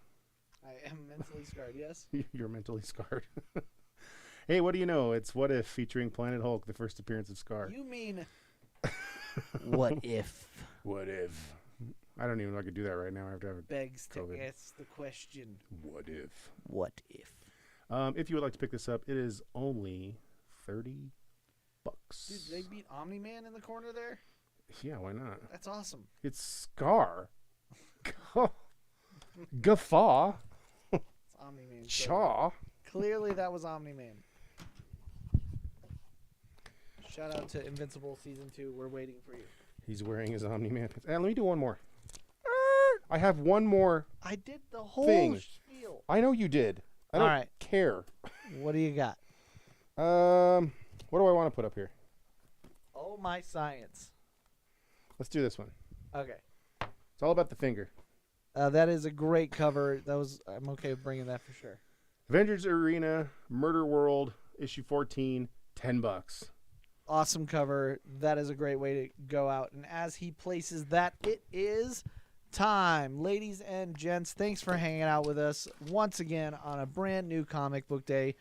I am mentally scarred. Yes. You're mentally scarred. Hey, what do you know? It's What If featuring Planet Hulk, the first appearance of Scar. You mean? What if? What if? I don't even know if I could do that right now. I have to have a Begs to COVID. ask the question. what if. What if? If you would like to pick this up, it is only $30. Dude, they beat Omni-Man in the corner there? Yeah, why not? That's awesome. It's Scar. Guffaw. It's Omni-Man. so Shaw. clearly that was Omni-Man. Shout out to Invincible Season 2. We're waiting for you. He's wearing his Omni-Man pants. Let me do one more. I have one more. I did the whole Thing. spiel. I know you did. I don't Alright. care. What do you got? What do I want to put up here? Oh, my science. Let's do this one. Okay. It's all about the finger. That is a great cover. I'm okay with bringing that for sure. Avengers Arena, Murder World, issue 14, $10. Awesome cover. That is a great way to go out. And as he places that, it is time. Ladies and gents, thanks for hanging out with us once again on a brand new comic book day.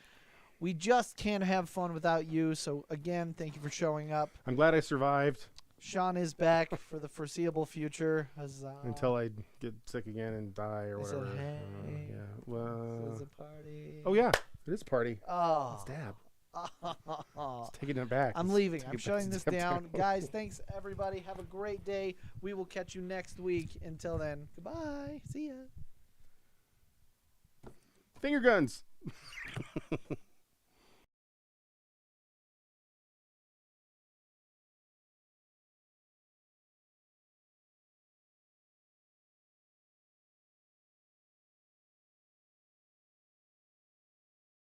We just can't have fun without you. So, again, thank you for showing up. I'm glad I survived Sean is back for the foreseeable future. Huzzah. until I get sick again and die or I said, whatever. hey. Yeah. So Well. it's a party. Oh yeah, it is a party. Oh. It's Dab. It's taking it back. I'm It's leaving. taking I'm it back. shutting It's this Dab down. time. Guys, thanks everybody. Have a great day. We will catch you next week. Until then, goodbye. See ya. Finger guns.